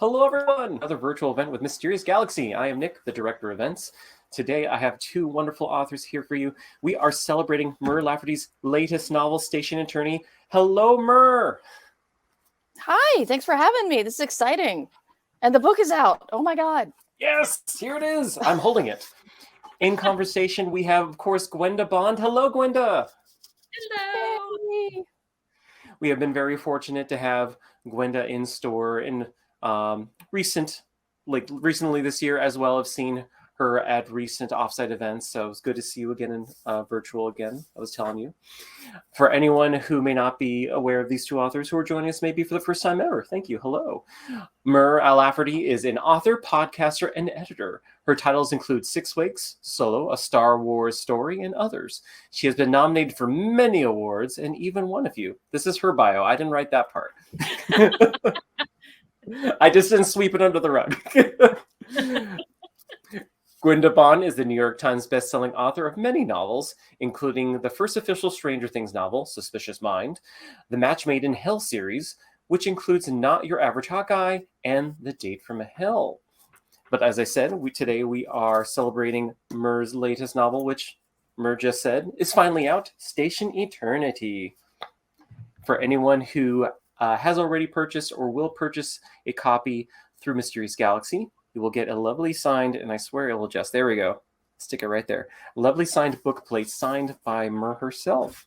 Hello, everyone! Another virtual event with Mysterious Galaxy. I am Nick, the Director of Events. Today, I have two wonderful authors here for you. We are celebrating Mur Lafferty's latest novel, Station Attorney. Hello, Mur! Hi, thanks for having me. This is exciting. And the book is out. Oh my God. Yes, here it is. I'm holding it. In conversation, we have, of course, Gwenda Bond. Hello, Gwenda! Hello! Hey. We have been very fortunate to have Gwenda in store in recently this year, as well. I've seen her at recent offsite events, so it's good to see you again in virtual again. I was telling you. For anyone who may not be aware of these two authors who are joining us maybe for the first time ever, thank you. Hello. Mur Lafferty is an author, podcaster, and editor. Her titles include Six Weeks, Solo, A Star Wars Story, and others. She has been nominated for many awards and even won a few. This is her bio. I didn't write that part. I just didn't sweep it under the rug. Gwenda Bond is the New York Times bestselling author of many novels, including the first official Stranger Things novel, Suspicious Mind, the Match Made in Hell series, which includes Not Your Average Hawkeye, and The Date from Hell. But as I said, today we are celebrating Mur's latest novel, which Mur just said is finally out, Station Eternity. For anyone who has already purchased or will purchase a copy through Mysterious Galaxy, you will get a lovely signed, and I swear it will just, there we go, stick it right there. A lovely signed book plate signed by Mur herself.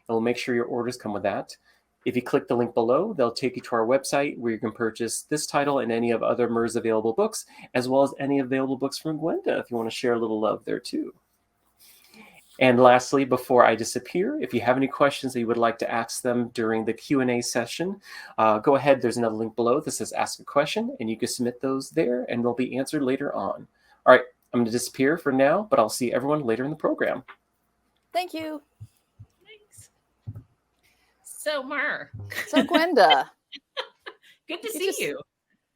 It will make sure your orders come with that. If you click the link below, they'll take you to our website where you can purchase this title and any of other Mur's available books, as well as any available books from Gwenda, if you want to share a little love there too. And lastly, before I disappear, if you have any questions that you would like to ask them during the Q&A session, go ahead. There's another link below that says Ask a Question, and you can submit those there, and they'll be answered later on. All right, I'm going to disappear for now, but I'll see everyone later in the program. Thank you. Thanks. So, Mur. So, Gwenda. Good to see you.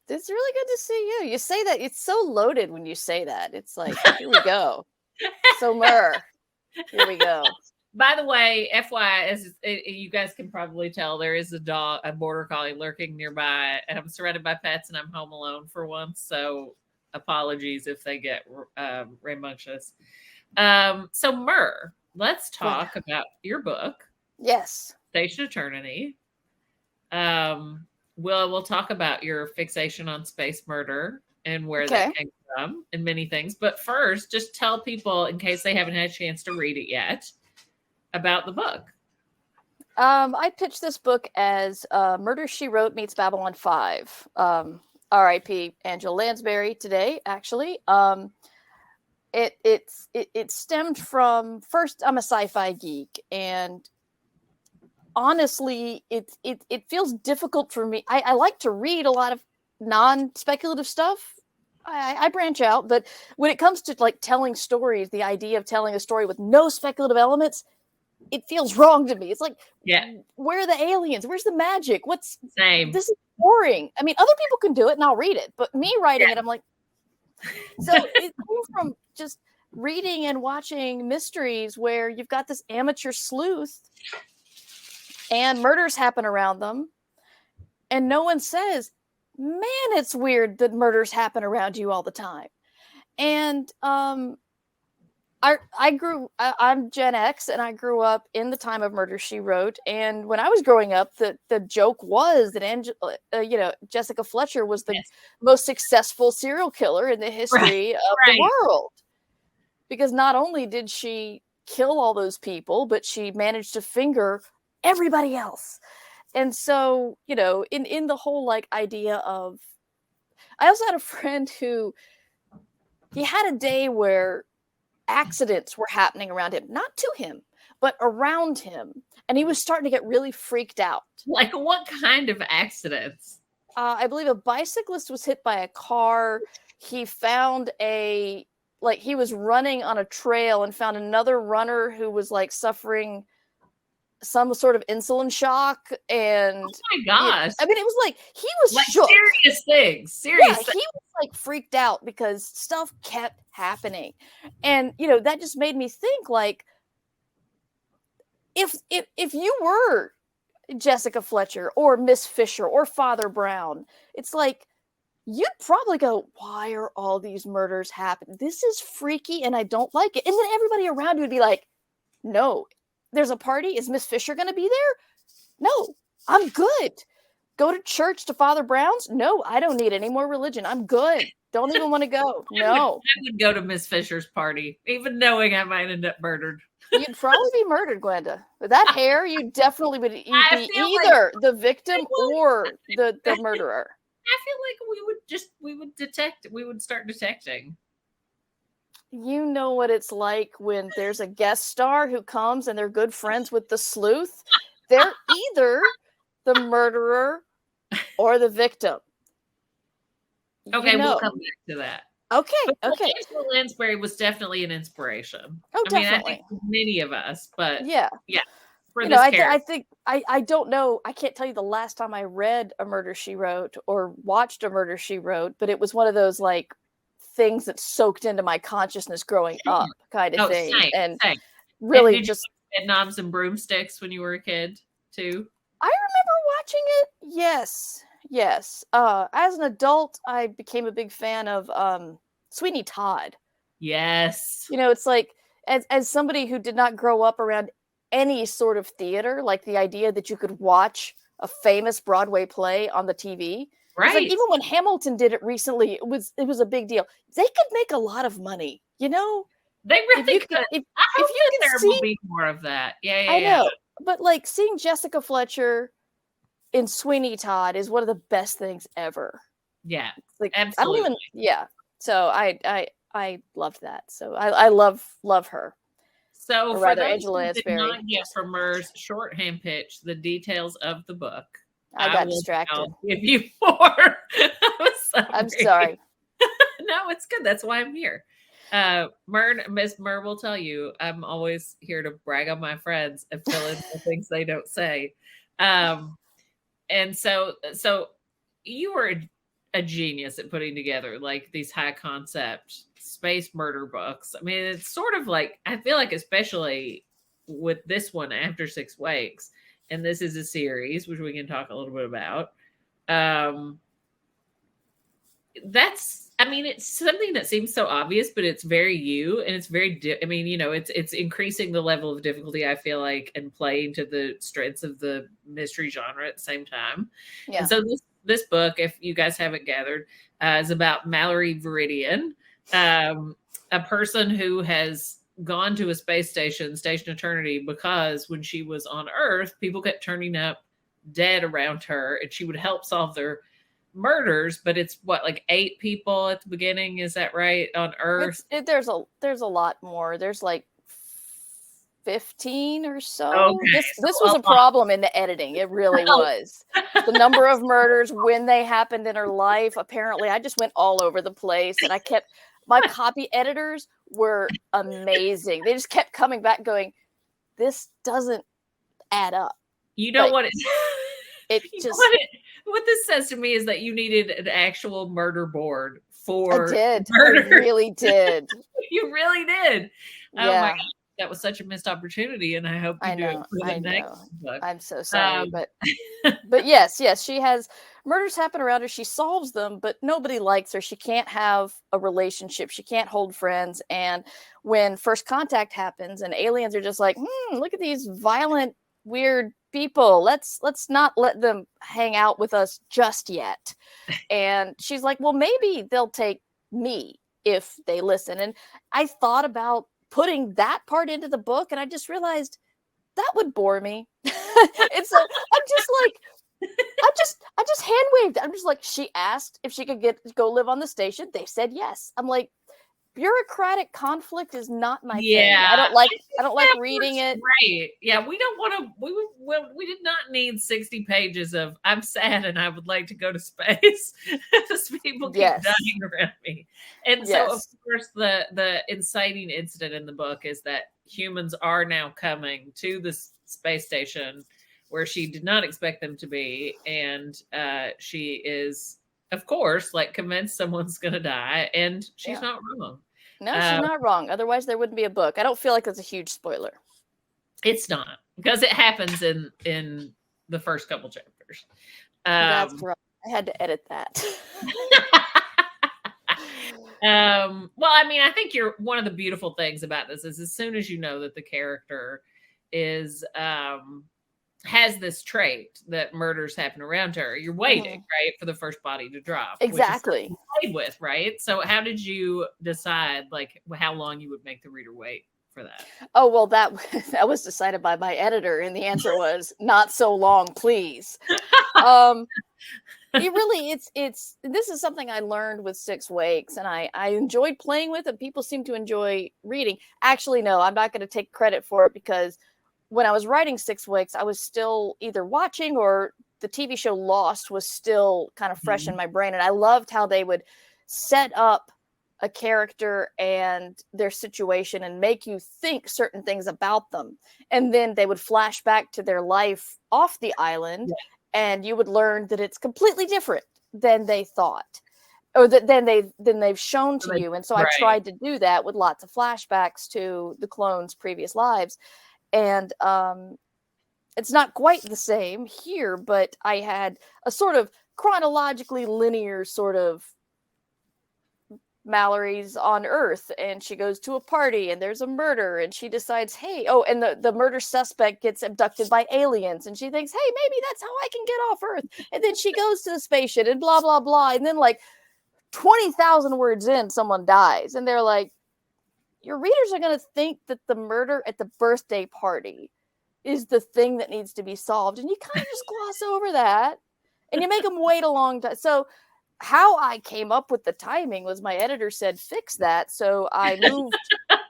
It's really good to see you. You say that. It's so loaded when you say that. It's like, here we go. So, Mur. Here we go. By the way, FYI, as you guys can probably tell, there is a border collie lurking nearby, and I'm surrounded by pets, and I'm home alone for once. So, apologies if they get rambunctious. So, Mur, let's talk about your book. Yes. Station Eternity. We'll talk about your fixation on space murder and where that came from and many things. But first, just tell people, in case they haven't had a chance to read it yet, about the book. I pitched this book as Murder, She Wrote meets Babylon 5. R.I.P. Angela Lansbury today, actually. It stemmed from, first, I'm a sci-fi geek, and honestly, it feels difficult for me. I like to read a lot of non-speculative stuff. I branch out, but when it comes to like telling stories, the idea of telling a story with no speculative elements, it feels wrong to me. It's like, where are the aliens? Where's the magic? Same? This is boring. I mean, other people can do it and I'll read it, but me writing it, I'm like, so it came from just reading and watching mysteries where you've got this amateur sleuth and murders happen around them, and no one says, man, it's weird that murders happen around you all the time. And I'm Gen X, and I grew up in the time of Murder, She Wrote. And when I was growing up, the joke was that Jessica Fletcher was the most successful serial killer in the history of the world, because not only did she kill all those people, but she managed to finger everybody else. And so, in the whole idea of, I also had a friend who, he had a day where accidents were happening around him, not to him, but around him. And he was starting to get really freaked out. Like what kind of accidents? I believe a bicyclist was hit by a car. He found he was running on a trail and found another runner who was suffering some sort of insulin shock, and oh my gosh, it was he was shook. Serious things. He was freaked out because stuff kept happening, and that just made me think if you were Jessica Fletcher or Miss Fisher or Father Brown, it's you'd probably go, why are all these murders happening? This is freaky and I don't like it. And then everybody around you would be like, no, there's a party. Is Miss Fisher going to be there? No, I'm good. Go to church to Father Brown's? No, I don't need any more religion. I'm good. Don't even want to go. No. I would go to Miss Fisher's party, even knowing I might end up murdered. You'd probably be murdered, Gwenda. With that hair, you definitely would be I feel either the victim or the murderer. I feel like we would start detecting. You know what it's like when there's a guest star who comes and they're good friends with the sleuth. They're either the murderer or the victim. Okay, we'll come back to that. Okay, but okay. Angela Lansbury was definitely an inspiration. Oh, definitely. I think many of us, but yeah. For this I think I don't know. I can't tell you the last time I read A Murder, She Wrote or watched A Murder, She Wrote, but it was one of those like things that soaked into my consciousness growing up, kind of thing. Same. Really, and just you knobs and broomsticks when you were a kid too. I remember watching it. Yes. As an adult, I became a big fan of Sweeney Todd. Yes. It's like as somebody who did not grow up around any sort of theater, like the idea that you could watch a famous Broadway play on the TV. Right. Like even when Hamilton did it recently, it was a big deal. They could make a lot of money, They really could. I hope there will be more of that. Yeah. I know. But like seeing Jessica Fletcher in Sweeney Todd is one of the best things ever. Yeah, like absolutely. I don't even. Yeah, so I loved that. So I love her. So or for rather, those Angela who Lansbury. did not get from Mur's shorthand pitch the details of the book, I got distracted. I'll give you more. I'm sorry. No, it's good. That's why I'm here. Miss Mur will tell you I'm always here to brag on my friends and fill in the things they don't say. And so you were a genius at putting together like these high concept space murder books. I mean, it's sort of like, I feel like, especially with this one, After Six Wakes, and this is a series, which we can talk a little bit about. It's something that seems so obvious, but it's very you, and it's very, it's increasing the level of difficulty, I feel like, and playing to the strengths of the mystery genre at the same time. Yeah. And so this book, if you guys haven't gathered, is about Mallory Viridian, a person who has gone to a space station, Station Eternity, because when she was on Earth, people kept turning up dead around her, and she would help solve their murders. But it's like 8 people at the beginning, is that right, on Earth? There's a lot more. There's like 15 or so. Okay, this was a problem in the editing. It really was. The number of murders, when they happened in her life. Apparently, I just went all over the place, and my copy editors were amazing. They just kept coming back going, this doesn't add up. You know what what this says to me is that you needed an actual murder board for murder. I really did. You really did. Yeah. Oh my God. That was such a missed opportunity, and I hope you do it for the next book. I'm so sorry, but yes, she has murders happen around her. She solves them, but nobody likes her. She can't have a relationship. She can't hold friends. And when First Contact happens, and aliens are just like, look at these violent, weird people. Let's not let them hang out with us just yet. And she's like, well, maybe they'll take me if they listen. And I thought about putting that part into the book, and I just realized that would bore me. And so I'm just like, I just hand waved. I'm just like, she asked if she could go live on the station. They said yes. I'm like, bureaucratic conflict is not my thing. I don't like reading it. Right. Yeah. We don't want to, we did not need 60 pages of I'm sad and I would like to go to space. As people keep dying around me. And so of course the inciting incident in the book is that humans are now coming to this space station where she did not expect them to be. And she is, of course, like convinced someone's going to die, and she's not wrong. No, she's not wrong. Otherwise, there wouldn't be a book. I don't feel like that's a huge spoiler. It's not, because it happens in the first couple chapters. That's right. I had to edit that. Well, I mean, I think one of the beautiful things about this is as soon as you know that the character is has this trait that murders happen around her, you're waiting, right, for the first body to drop. Exactly. Which is played with, right? So how did you decide like how long you would make the reader wait for that? Oh, well, that was decided by my editor, and the answer was not so long, please. This is something I learned with Six Wakes, and I enjoyed playing with it. People seem to enjoy reading. Actually, no, I'm not going to take credit for it, because when I was writing Six Wakes, I was still either watching, or the TV show Lost was still kind of fresh in my brain. And I loved how they would set up a character and their situation and make you think certain things about them. And then they would flash back to their life off the island, and you would learn that it's completely different than they thought, or than they've shown to you. And so I tried to do that with lots of flashbacks to the clones' previous lives. And it's not quite the same here, but I had a sort of chronologically linear sort of Mallory's on Earth, and she goes to a party, and there's a murder, and she decides, hey, and the murder suspect gets abducted by aliens, and she thinks, hey, maybe that's how I can get off Earth. And then she goes to the spaceship and blah, blah, blah. And then like 20,000 words in, someone dies. And they're like, your readers are going to think that the murder at the birthday party is the thing that needs to be solved. And you kind of just gloss over that, and you make them wait a long time. So how I came up with the timing was my editor said, fix that. So I moved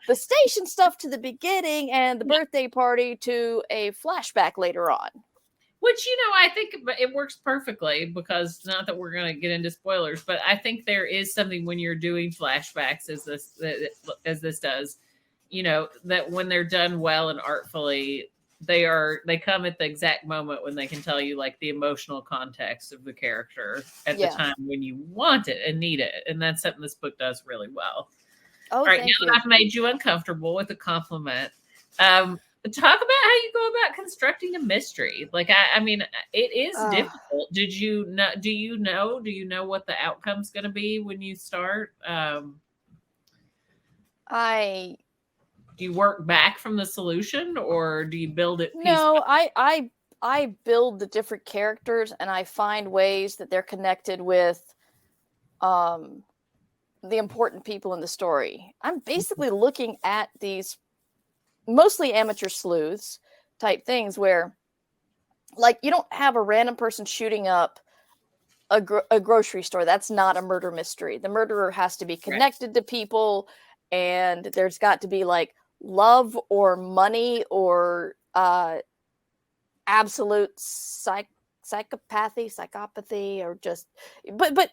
the station stuff to the beginning and the birthday party to a flashback later on. Which, I think it works perfectly, because not that we're going to get into spoilers, but I think there is something when you're doing flashbacks as this does, that when they're done well and artfully, they come at the exact moment when they can tell you like the emotional context of the character at the time when you want it and need it. And that's something this book does really well. Oh, all right, now that I've made you uncomfortable with a compliment, talk about how you go about constructing a mystery. Like, I mean, it is difficult. Do you know what the outcome's going to be when you start? Do you work back from the solution, or do you build it? No, I build the different characters, and I find ways that they're connected with the important people in the story. I'm basically looking at these mostly amateur sleuths type things where, like, you don't have a random person shooting up a grocery store. That's not a murder mystery. The murderer has to be connected to people, and there's got to be like love or money or absolute psychopathy, or just but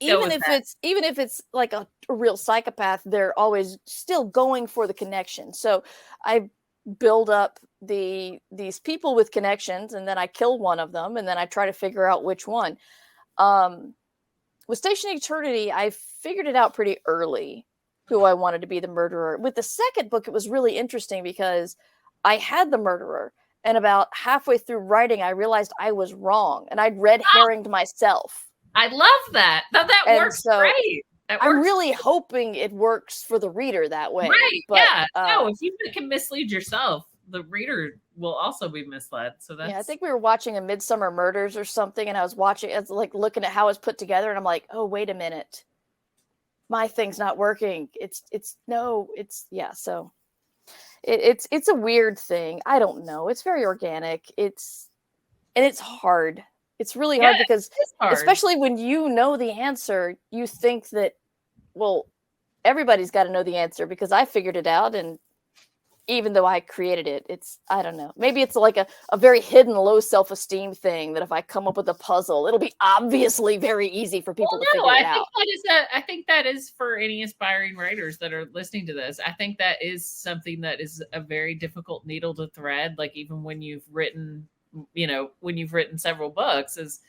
even if it's like a real psychopath, they're always still going for the connection. So I build up these people with connections, and then I kill one of them, and then I try to figure out which one. With Station Eternity, I figured it out pretty early who I wanted to be the murderer. With the second book, it was really interesting because I had the murderer, and about halfway through writing, I realized I was wrong, and I'd red herringed myself. I love that. That works great. I'm really hoping it works for the reader that way. Right. But, if you can mislead yourself, the reader will also be misled. So that's... I think we were watching a Midsummer Murders or something, and I was looking at how it was put together, and I'm like, oh, wait a minute. My thing's not working. So it's a weird thing. I don't know. It's very organic. It's hard. It's really hard because especially when you know the answer, you think that, well, everybody's got to know the answer because I figured it out. And even though I created it, I don't know. Maybe it's like a very hidden low self-esteem thing that if I come up with a puzzle, it'll be obviously very easy for people to figure it out. I think that is for any aspiring writers that are listening to this. I think that is something that is a very difficult needle to thread. Like even when you've written several books, is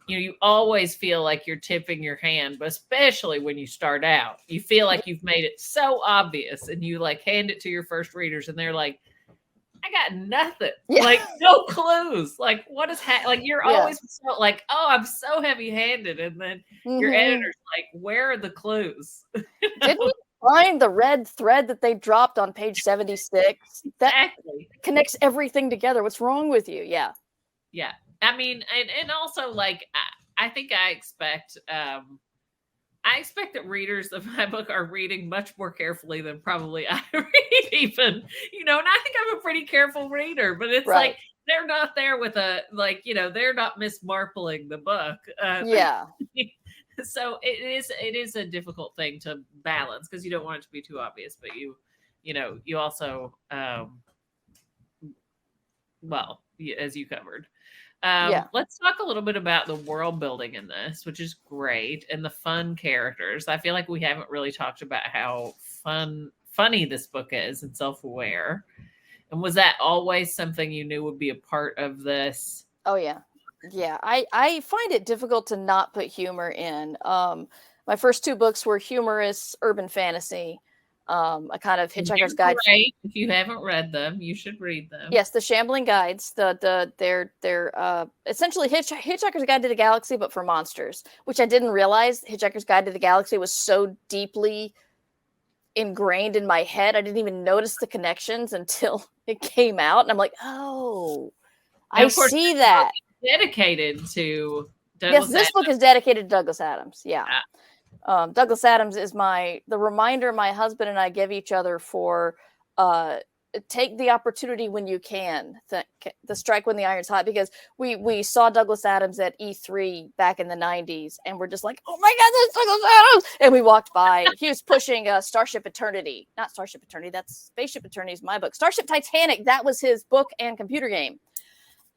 you always feel like you're tipping your hand, but especially when you start out, you feel like you've made it so obvious, and you like hand it to your first readers, and they're like, I got nothing. Yeah. Like no clues. Like what is like you're Yeah. always so like, oh, I'm so heavy-handed, and then your editor's like, where are the clues? Didn't we find the red thread that they dropped on page 76? That Exactly. connects everything together. What's wrong with you? Yeah. Yeah. I mean, and also like I think I expect that readers of my book are reading much more carefully than probably I read even, and I think I'm a pretty careful reader, but it's like, they're not there with a, like, they're not mismarpling the book. Yeah. So it is a difficult thing to balance because you don't want it to be too obvious, but you also, well, as you covered. Let's talk a little bit about the world building in this, which is great, and the fun characters. I feel like we haven't really talked about how funny this book is and self-aware. And was that always something you knew would be a part of this? Oh yeah. Yeah. I find it difficult to not put humor in. My first two books were humorous urban fantasy. A kind of Hitchhiker's Guide. Great. If you haven't read them, you should read them. Yes, the Shambling Guides. They're essentially Hitchhiker's Guide to the Galaxy, but for monsters. Which I didn't realize Hitchhiker's Guide to the Galaxy was so deeply ingrained in my head. I didn't even notice the connections until it came out, and I'm like, oh, I see that. Dedicated to Douglas this Adams. book is dedicated to Douglas Adams. Yeah. Douglas Adams is the reminder my husband and I give each other for take the opportunity when you can, the strike when the iron's hot, because we saw Douglas Adams at E3 back in the 90s, and we're just like, oh my God, that's Douglas Adams! And we walked by. He was pushing Starship Eternity. Not Starship Eternity, that's Spaceship Eternity is my book. Starship Titanic, that was his book and computer game.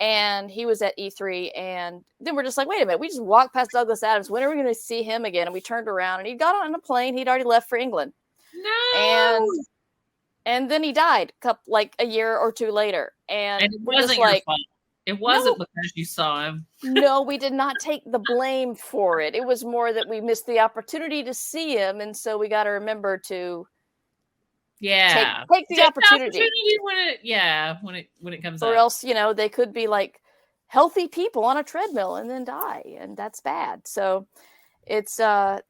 And he was at E3, and then we're just like, wait a minute, we just walked past Douglas Adams. When are we going to see him again? And we turned around, and he got on a plane. He'd already left for England. No! And then he died like a year or two later. And it wasn't your fault. It wasn't because you saw him. No, we did not take the blame for it. It was more that we missed the opportunity to see him, and so we got to remember to take the opportunity when it comes up. Or else, they could be like healthy people on a treadmill and then die, and that's bad. So it's the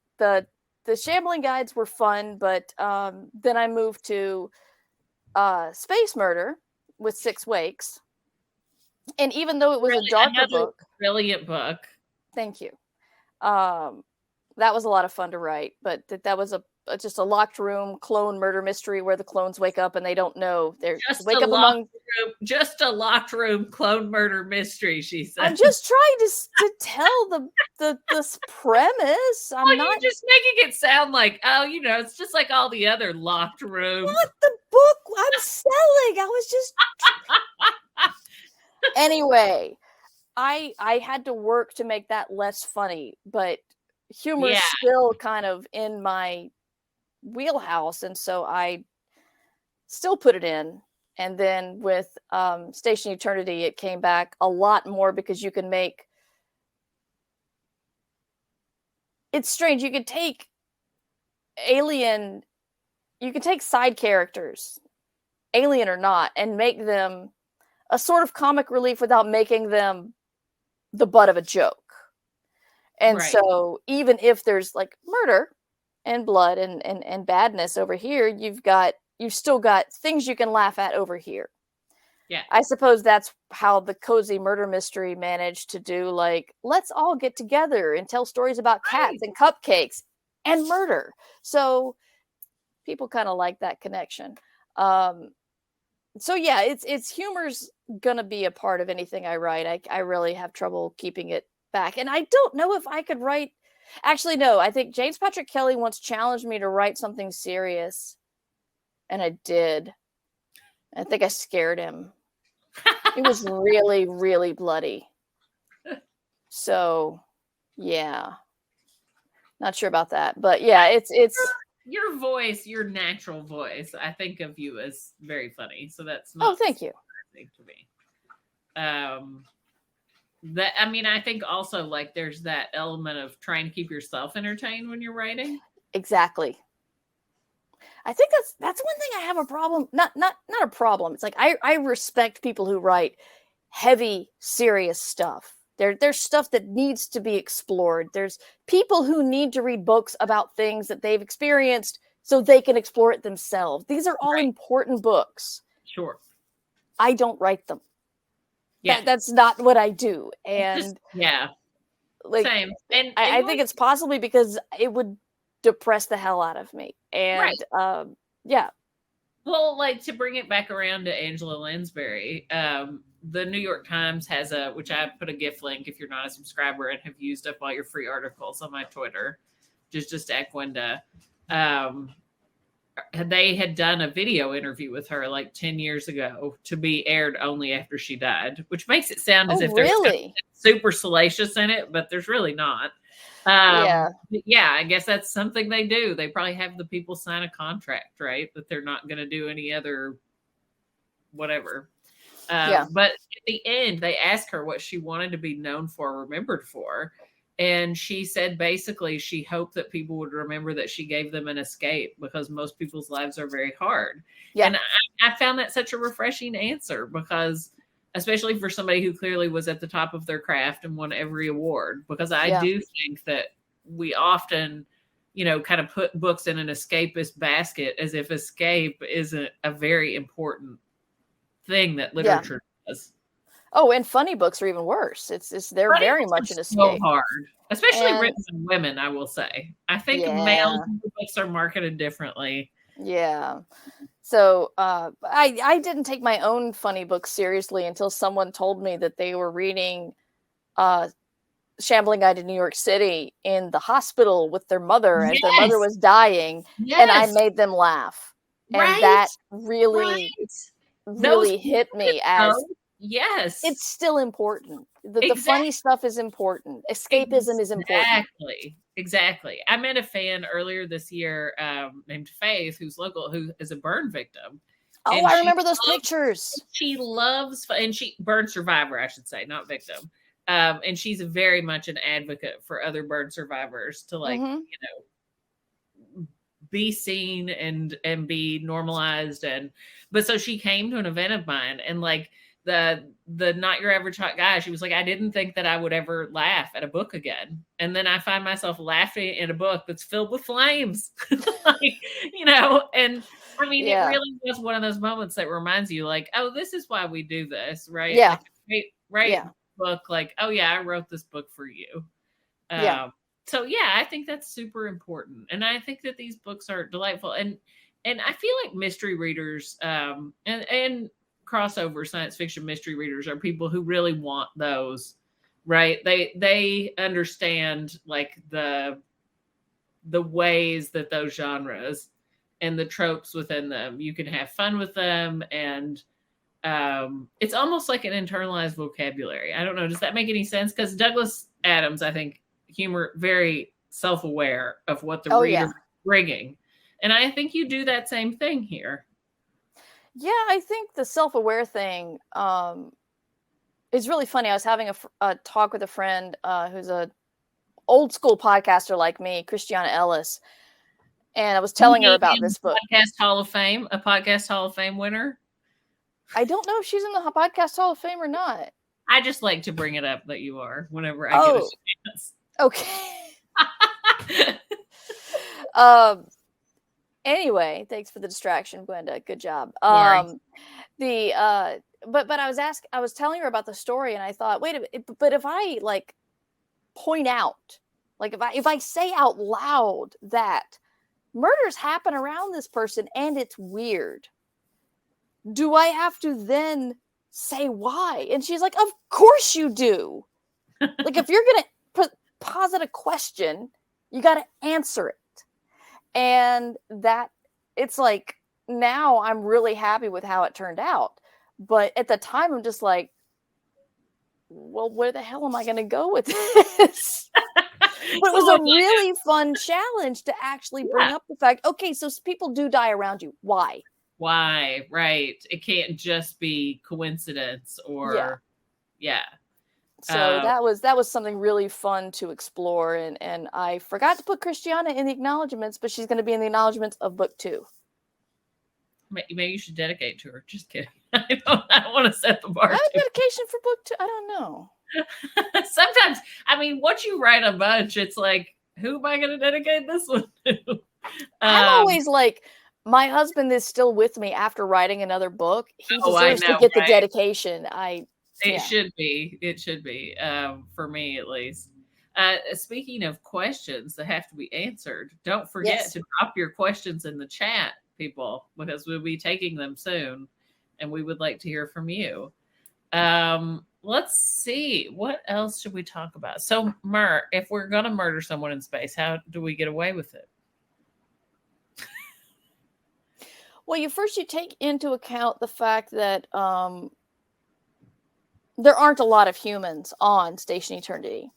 Shambling Guides were fun, but then I moved to Space Murder with 6 Wakes. And even though it was a darker book, brilliant book. Thank you. That was a lot of fun to write, but that was just a locked room clone murder mystery where the clones wake up and they don't know they're just a locked room clone murder mystery. She said, I'm just trying to tell this premise. You're just making it sound like, it's just like all the other locked rooms. Not the book I'm selling. I was just anyway. I had to work to make that less funny, but humor is still kind of in my wheelhouse, and so I still put it in. And then with Station Eternity, it came back a lot more because you can make it's strange. You could take side characters, alien or not, and make them a sort of comic relief without making them the butt of a joke. And so even if there's like murder and blood and badness over here, you've still got things you can laugh at over here. Yeah. I suppose that's how the cozy murder mystery managed to do, like, let's all get together and tell stories about cats and cupcakes and murder. So people kind of like that connection. So yeah, it's humor's gonna be a part of anything I write. I really have trouble keeping it back. And I don't know if I could write. Actually, no, I think James Patrick Kelly once challenged me to write something serious. And I did. I think I scared him. It was really, really bloody. So, yeah. Not sure about that. But yeah, it's your voice, your natural voice. I think of you as very funny. So that's not thank you. To me. I think also like there's that element of trying to keep yourself entertained when you're writing. Exactly. I think that's one thing I have a problem. Not a problem. It's like I respect people who write heavy, serious stuff. There's stuff that needs to be explored. There's people who need to read books about things that they've experienced so they can explore it themselves. These are all important books. Sure. I don't write them. Yeah. That's not what I do. And like, same. And I think it's possibly because it would depress the hell out of me. And yeah. Well, like, to bring it back around to Angela Lansbury, the New York Times has which I put a GIF link if you're not a subscriber and have used up all your free articles on my Twitter, just at Gwenda. They had done a video interview with her like 10 years ago to be aired only after she died, which makes it sound as if there's super salacious in it, but there's really not. I guess that's something they do. They probably have the people sign a contract, right? That they're not going to do any other whatever. But at the end, they asked her what she wanted to be known for, or remembered for. And she said basically she hoped that people would remember that she gave them an escape, because most people's lives are very hard. Yeah. And I found that such a refreshing answer, because especially for somebody who clearly was at the top of their craft and won every award, because I do think that we often, kind of put books in an escapist basket as if escape isn't a very important thing that literature does. Oh, and funny books are even worse. They're funny very much an escape. So hard, especially written by women. I will say, I think male books are marketed differently. Yeah. So I didn't take my own funny books seriously until someone told me that they were reading Shambling Guide to New York City in the hospital with their mother as their mother was dying, and I made them laugh, and that really hit me as. Yes. It's still important. The funny stuff is important. Escapism is important. Exactly. I met a fan earlier this year named Faith, who's local, who is a burn victim. Oh, I remember those pictures. She loves, and burn survivor, I should say, not victim. And she's very much an advocate for other burn survivors to be seen and be normalized. But so she came to an event of mine, and the Not Your Average Hot Guy, she was like, I didn't think that I would ever laugh at a book again. And then I find myself laughing at a book that's filled with flames. And I mean, it really was one of those moments that reminds you oh, this is why we do this, right? Yeah. Book, oh yeah, I wrote this book for you. So I think that's super important. And I think that these books are delightful. And I feel like mystery readers, and crossover science fiction mystery readers are people who really want those, right? They understand the ways that those genres and the tropes within them, you can have fun with them, and it's almost like an internalized vocabulary. I don't know, does that make any sense? Because Douglas Adams, I think, humor very self-aware of what the reader is bringing, and I think you do that same thing here. Yeah, I think the self-aware thing is really funny. I was having a talk with a friend who's a old school podcaster like me, Christiana Ellis, and I was telling her about this book. A podcast Hall of Fame winner. I don't know if she's in the Podcast Hall of Fame or not. I just like to bring it up that you are whenever I get a chance. Okay. Anyway, thanks for the distraction, Gwenda. Good job. But I was telling her about the story, and I thought, wait a minute, but if I point out, if I say out loud that murders happen around this person and it's weird, do I have to then say why? And she's like, of course you do. If you're gonna posit a question, you got to answer it. And that it's now I'm really happy with how it turned out. But at the time, I'm just like, well, where the hell am I going to go with this? But it was a really fun challenge to actually bring up the fact, okay, so people do die around you. Why? Right. It can't just be coincidence or, So that was something really fun to explore, and I forgot to put Christiana in the acknowledgments, but she's going to be in the acknowledgments of book 2. Maybe you should dedicate to her. Just kidding. I don't want to set the bar. Dedication for book 2. I don't know. Sometimes, I mean, once you write a bunch, it's like, who am I going to dedicate this one to? I'm always like, my husband is still with me after writing another book. He deserves to get the dedication. It should be. It should be, for me at least. Speaking of questions that have to be answered, don't forget to drop your questions in the chat, people, because we'll be taking them soon, and we would like to hear from you. Let's see. What else should we talk about? So, Mur, if we're going to murder someone in space, how do we get away with it? Well, you take into account the fact that there aren't a lot of humans on Station Eternity.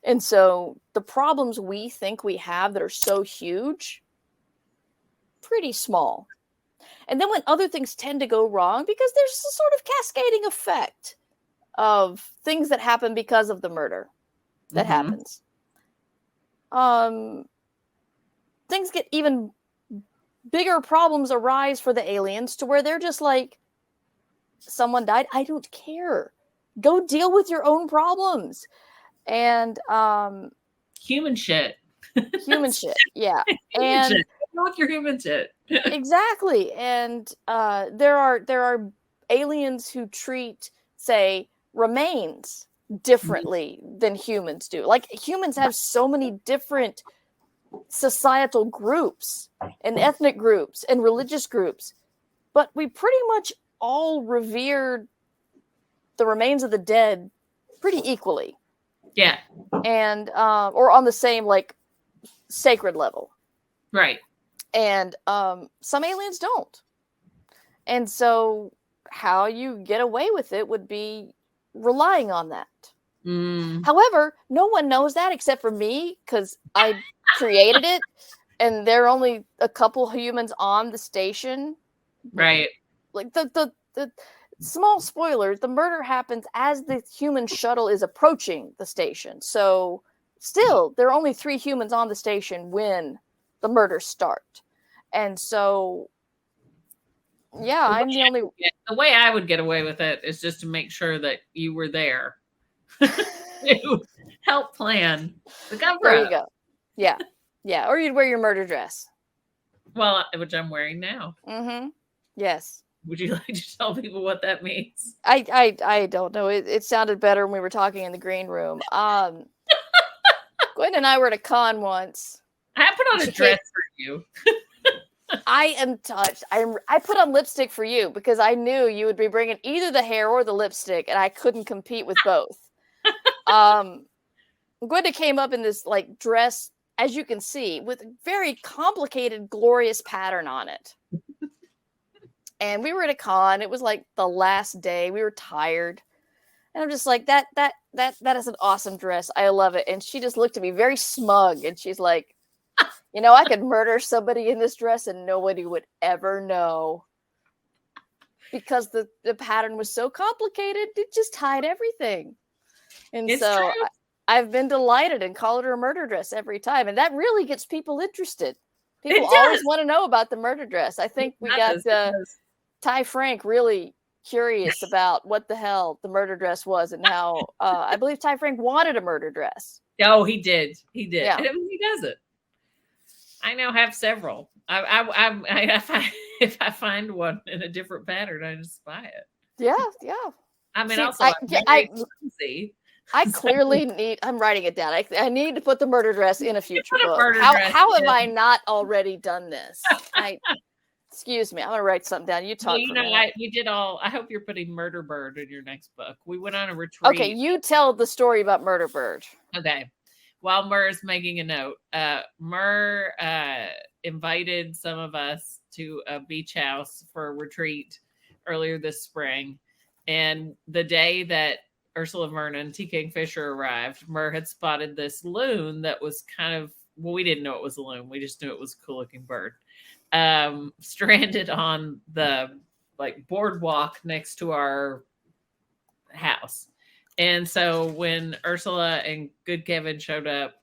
And so the problems we think we have that are so huge, pretty small. And then when other things tend to go wrong, because there's a sort of cascading effect of things that happen because of the murder that happens. Things get even bigger, problems arise for the aliens to where they're just like, someone died, I don't care. Go deal with your own problems. And human shit. Human shit, yeah. And deal with your human shit. Exactly. And there are aliens who treat, say, remains differently than humans do. Like, humans have so many different societal groups and ethnic groups and religious groups, but we pretty much all revere the remains of the dead pretty equally. Yeah. And or on the same, like, sacred level. Right. And some aliens don't. And so how you get away with it would be relying on that. However, no one knows that except for me, because I created it, and there are only a couple humans on the station. Right. Like the small spoilers, the murder happens as the human shuttle is approaching the station. So still, there are only 3 humans on the station when the murders start. And so, yeah, I'm the only... The way I would get away with it is just to make sure that you were there to help plan the cover-up. There you go. Yeah. Yeah. Or you'd wear your murder dress. Well, which I'm wearing now. Yes. Would you like to tell people what that means? I don't know. It sounded better when we were talking in the green room. Gwenda and I were at a con once. I put on a dress for you. I am touched. I put on lipstick for you because I knew you would be bringing either the hair or the lipstick, and I couldn't compete with both. Gwenda came up in this, like, dress, as you can see, with a very complicated, glorious pattern on it. And we were at a con. It was like the last day. We were tired. And I'm just like, that is an awesome dress. I love it. And she just looked at me very smug. And she's like, you know, I could murder somebody in this dress and nobody would ever know. Because the pattern was so complicated. It just hid everything. And it's so I've been delighted and called her a murder dress every time. And that really gets people interested. People always want to know about the murder dress. I think we got Ty Frank really curious about what the hell the murder dress was and how I believe Ty Frank wanted a murder dress. Oh, he did. He did. Yeah. And he does it. I now have several. If I find one in a different pattern, I just buy it. Yeah, yeah. I mean, see, also, I clearly need. I'm writing it down. I need to put the murder dress in a future book. How have I not already done this? Excuse me. I'm gonna write something down. You talk. Well, you did all. I hope you're putting Murder Bird in your next book. We went on a retreat. Okay, you tell the story about Murder Bird. Okay. While Mur is making a note, Mur invited some of us to a beach house for a retreat earlier this spring. And the day that Ursula Vernon, T. Kingfisher arrived, Mur had spotted this loon that was kind of, well, we didn't know it was a loon. We just knew it was a cool looking bird. Stranded on the, like, boardwalk next to our house. And so when Ursula and Good Kevin showed up,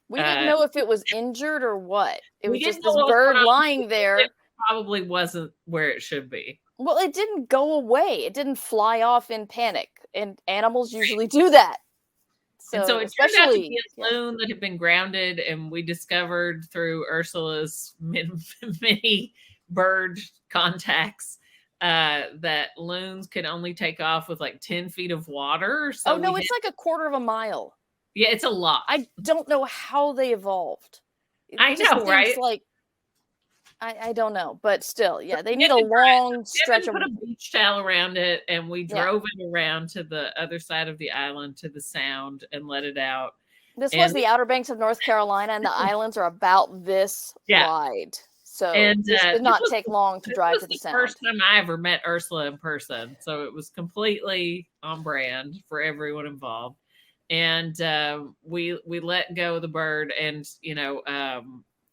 we didn't know if it was injured or what. It was just didn't know this what was bird going on. lying there. It probably wasn't where it should be. Well, it didn't go away. It didn't fly off in panic. And animals usually do that. So it turned out to be a loon that had been grounded, and we discovered through Ursula's many bird contacts that loons can only take off with like 10 feet of water. So no, it's like a quarter of a mile. Yeah, it's a lot. I don't know how they evolved. I know, right? Like, I don't know, but still, yeah, they need a long stretch of. Put a beach towel around it, and we drove it around to the other side of the island to the Sound and let it out. This was the Outer Banks of North Carolina, and the islands are about this wide. So it did not take long to drive to the Sound. First time I ever met Ursula in person, so it was completely on brand for everyone involved. And we let go of the bird, and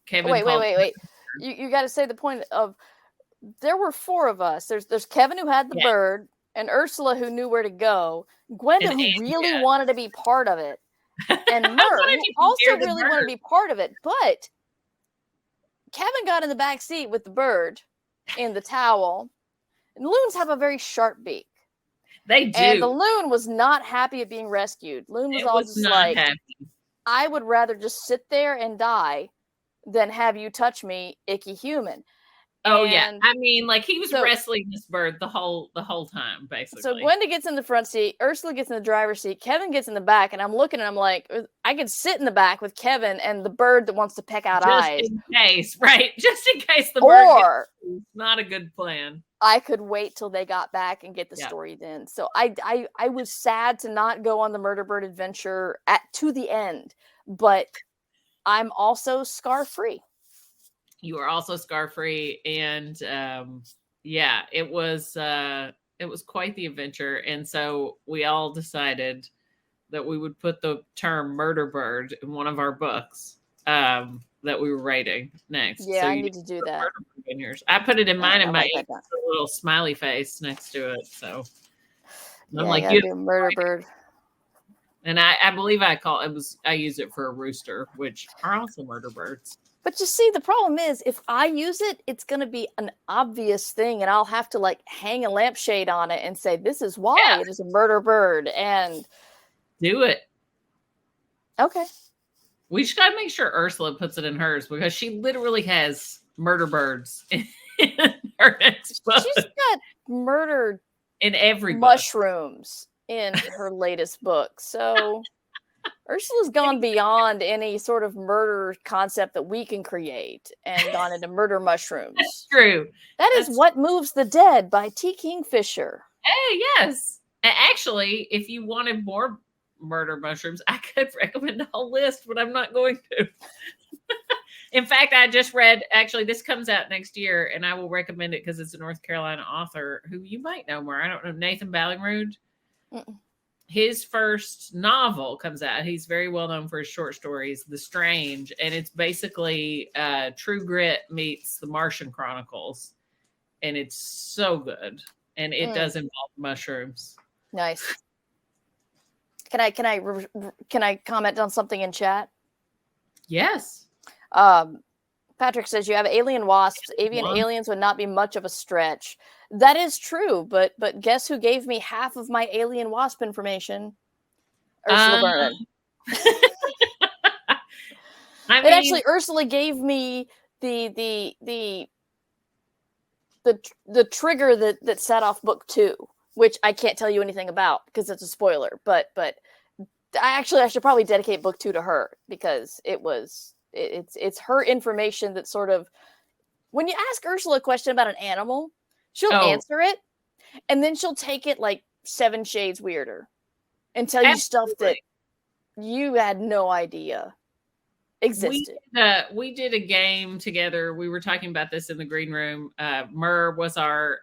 Kevin. Wait. You got to say the point of there were 4 of us. There's Kevin who had the bird, and Ursula who knew where to go, Gwenda who really wanted to be part of it, and Mur who also really wanted to be part of it. But Kevin got in the back seat with the bird in the towel. And loons have a very sharp beak. They do. And the loon was not happy at being rescued. Loon was just like, I would rather just sit there and die than have you touch me, icky human. Oh, yeah. I mean, like, he was wrestling this bird the whole time, basically. So Gwenda gets in the front seat, Ursula gets in the driver's seat, Kevin gets in the back, and I'm looking and I'm like, I could sit in the back with Kevin and the bird that wants to peck out eyes. Just in case, right? Just in case the bird gets not a good plan. I could wait till they got back and get the story then. So I was sad to not go on the murder bird adventure to the end, but I'm also scar-free. You are also scar-free, and it was quite the adventure. And so we all decided that we would put the term murder bird in one of our books that we were writing next. Yeah, so I need to do that. In yours. I put it in mine, and my ink has a little smiley face next to it. So I'm like, you do murder bird. And I believe I use it for a rooster, which are also murder birds. But you see, the problem is if I use it, it's going to be an obvious thing, and I'll have to like hang a lampshade on it and say, this is why it is a murder bird. And do it. Okay. We just got to make sure Ursula puts it in hers, because she literally has murder birds in her next book. She's got murder in every mushrooms in her latest book. So Ursula's gone beyond any sort of murder concept that we can create and gone into murder mushrooms. That's true. That's What Moves the Dead by T. Kingfisher. Hey, yes. Actually, if you wanted more murder mushrooms, I could recommend a whole list, but I'm not going to. In fact, I just read, actually, this comes out next year, and I will recommend it because it's a North Carolina author who you might know more. I don't know, Nathan Ballingrud. His first novel comes out. He's very well known for his short stories, The Strange, and it's basically True Grit meets The Martian Chronicles, and it's so good. And it does involve mushrooms. Nice. Can I comment on something in chat? Yes. Patrick says you have alien wasps. Avian aliens would not be much of a stretch. That is true, but guess who gave me half of my alien wasp information? Ursula Vernon. Actually, Ursula gave me the trigger that set off book 2, which I can't tell you anything about because it's a spoiler. But I should probably dedicate book 2 to her because it's her information that sort of, when you ask Ursula a question about an animal, she'll answer it, and then she'll take it like 7 shades weirder and tell you stuff that you had no idea existed. We did a game together. We were talking about this in the green room. Mur was our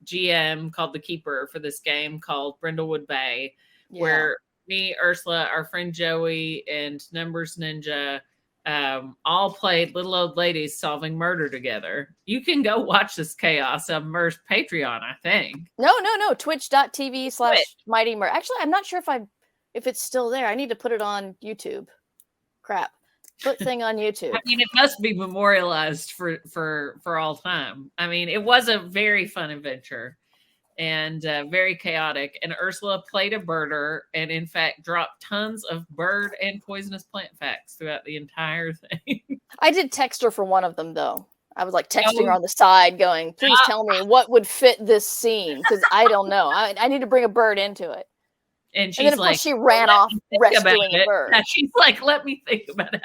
GM, called the Keeper, for this game called Brindlewood Bay, where me, Ursula, our friend Joey, and Numbers Ninja all played little old ladies solving murder together. You can go watch this chaos on Mur's Patreon, I think. No. Twitch.tv/Mighty Mur. Actually, I'm not sure if it's still there. I need to put it on YouTube. Crap. Put thing on YouTube. I mean, it must be memorialized for all time. I mean, it was a very fun adventure and very chaotic. And Ursula played a birder and, in fact, dropped tons of bird and poisonous plant facts throughout the entire thing. I did text her for one of them, though. I was like texting her on the side going, please tell me what would fit this scene, because I don't know. I need to bring a bird into it. And then, of course, she ran off rescuing a bird. She's like, let me think about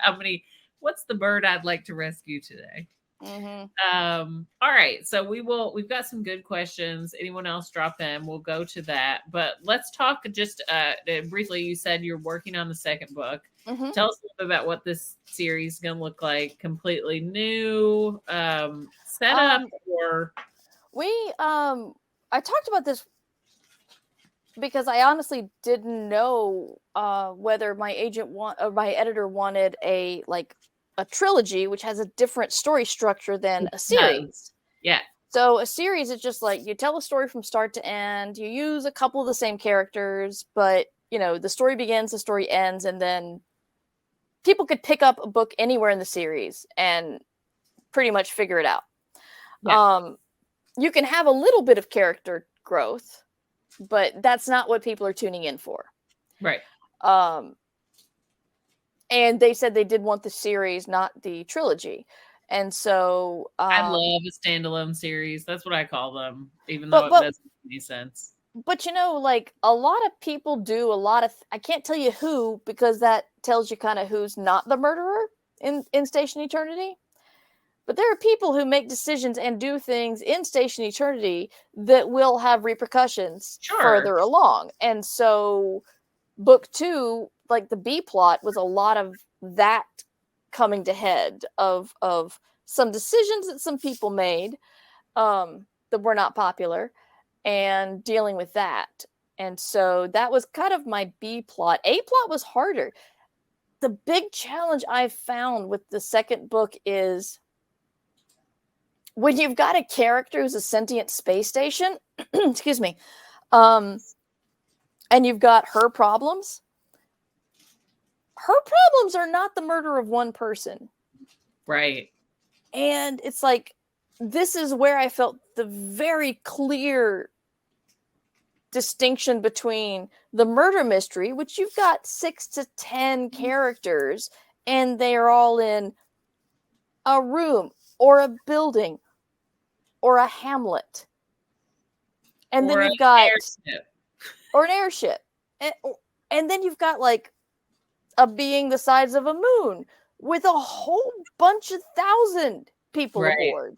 what's the bird I'd like to rescue today? Mm-hmm. All right. So we've got some good questions. Anyone else drop in? We'll go to that. But let's talk just briefly. You said you're working on the second book. Mm-hmm. Tell us a little bit about what this series is going to look like. Completely new setup or... I talked about this because I honestly didn't know whether my editor wanted a trilogy, which has a different story structure than a series. Yeah. So a series is just like you tell a story from start to end. You use a couple of the same characters, but the story begins, the story ends, and then people could pick up a book anywhere in the series and pretty much figure it out. Yeah. You can have a little bit of character growth, but that's not what people are tuning in for. Right. And they said they did want the series, not the trilogy. And so I love a standalone series. That's what I call them, even though it doesn't make any sense. But a lot of people do a lot of I can't tell you who, because that tells you kind of who's not the murderer in Station Eternity. But there are people who make decisions and do things in Station Eternity that will have repercussions further along. And so book 2, like the B plot, was a lot of that coming to head of some decisions that some people made that were not popular and dealing with that. And so that was kind of my B plot. A plot was harder. The big challenge I've found with the second book is when you've got a character who's a sentient space station, excuse me, and you've got her problems are not the murder of one person. Right. And it's like, this is where I felt the very clear distinction between the murder mystery, which you've got 6 to 10 characters, and they are all in a room or a building or a hamlet. And then you've got an airship. And then you've got a being the size of a moon with a whole bunch of 1,000 people aboard.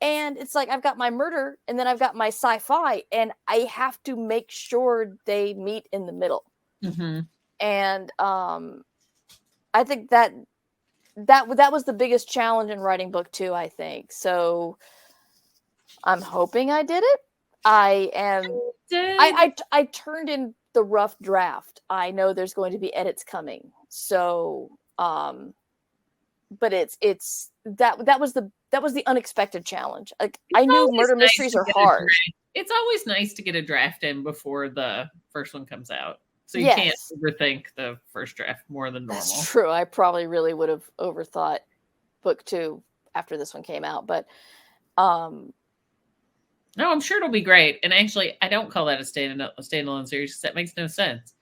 And it's like, I've got my murder and then I've got my sci-fi, and I have to make sure they meet in the middle. Mm-hmm. And I think that was the biggest challenge in writing book 2, I think. So I'm hoping I did it. I turned in the rough draft. I know there's going to be edits coming. So but that was the unexpected challenge. I knew murder mysteries are hard. It's always nice to get a draft in before the first one comes out, so you can't overthink the first draft more than normal. That's true. I probably really would have overthought book 2 after this one came out, but no, I'm sure it'll be great. And actually, I don't call that a standalone series because that makes no sense.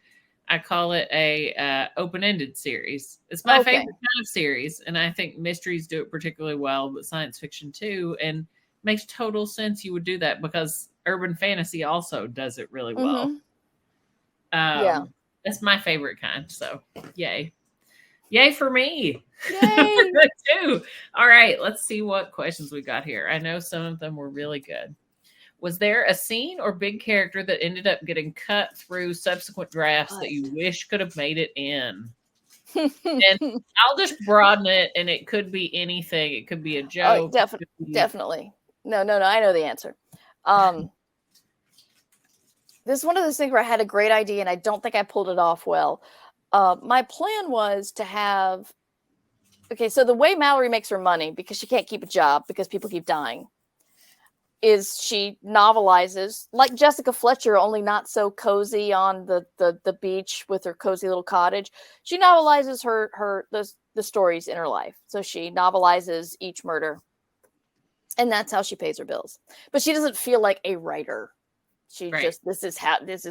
I call it a open-ended series. It's my favorite kind of series, and I think mysteries do it particularly well, but science fiction too. And it makes total sense you would do that because urban fantasy also does it really well. Mm-hmm. That's my favorite kind. So, yay for me! Yay! Too. All right, let's see what questions we got here. I know some of them were really good. Was there a scene or big character that ended up getting cut through subsequent drafts that you wish could have made it in? And I'll just broaden it, and it could be anything. It could be a joke. Definitely. No. I know the answer. This is one of those things where I had a great idea, and I don't think I pulled it off well. My plan was to have okay, so the way Mallory makes her money, because she can't keep a job because people keep dying, is she novelizes like Jessica Fletcher, only not so cozy on the beach with her cozy little cottage. She novelizes the stories in her life. So she novelizes each murder, and that's how she pays her bills. But she doesn't feel like a writer. She just this is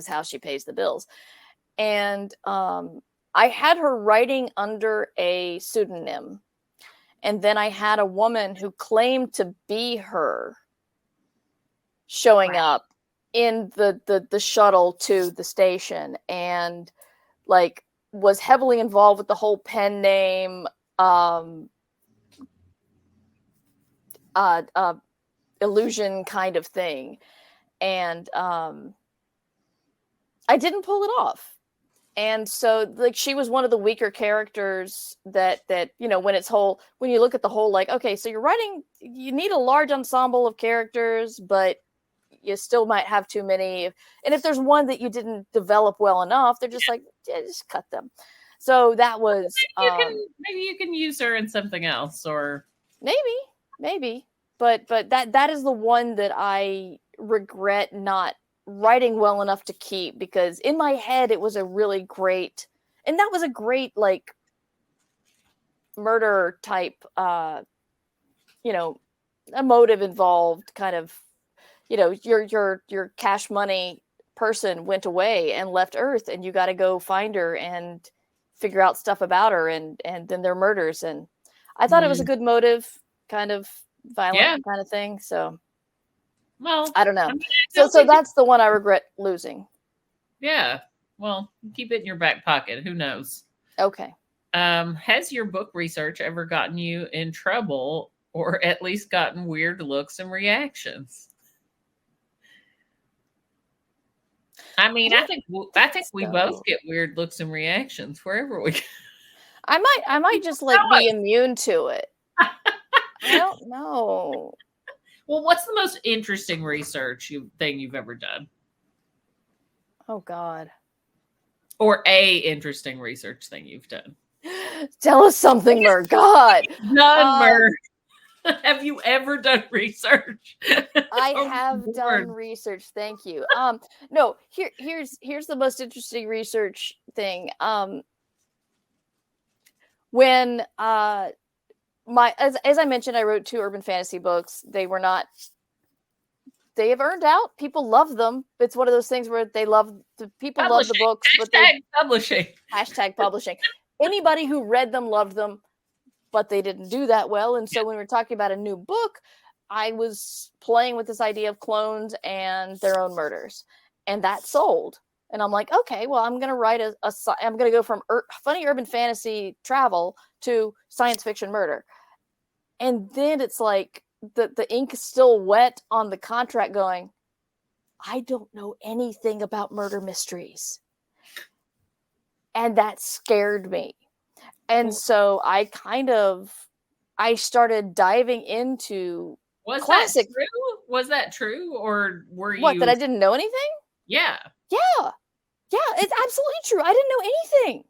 how she pays the bills. And I had her writing under a pseudonym, and then I had a woman who claimed to be her showing up in the shuttle to the station, and like was heavily involved with the whole pen name illusion kind of thing. And I didn't pull it off. And so like she was one of the weaker characters that when you look at the whole, like, okay, so you need a large ensemble of characters, but you still might have too many. And if there's one that you didn't develop well enough, they're just like, yeah, just cut them. So that was maybe you can use her in something else, or maybe. But that is the one that I regret not writing well enough to keep, because in my head it was a really great, and that was a great like murder type emotive involved kind of, your cash money person went away and left Earth, and you got to go find her and figure out stuff about her, and then their murders. And I thought it was a good motive, kind of violent kind of thing. So, well, I don't know. So that's the one I regret losing. Yeah. Well, keep it in your back pocket. Who knows? Okay. Has your book research ever gotten you in trouble, or at least gotten weird looks and reactions? I mean, I think we both get weird looks and reactions wherever we go. I might just like be immune to it. I don't know. Well, what's the most interesting research thing you've ever done? Oh God. Or a interesting research thing you've done? Tell us something, Mur. God. None, Mur. Have you ever done research? I have done research. Thank you. No, here's the most interesting research thing. When as I mentioned, I wrote 2 urban fantasy books. They have earned out. People love them. It's one of those things where love the books, but publishing. #publishing. Anybody who read them loved them, but they didn't do that well. And so when we're talking about a new book, I was playing with this idea of clones and their own murders, and that sold. And I'm like, okay, well, I'm going to write I'm going to go from funny urban fantasy travel to science fiction murder. And then it's like the ink is still wet on the contract going, I don't know anything about murder mysteries. And that scared me. And so I started diving into classic. Was that true? Or were you... What, that I didn't know anything? Yeah. Yeah, it's absolutely true. I didn't know anything.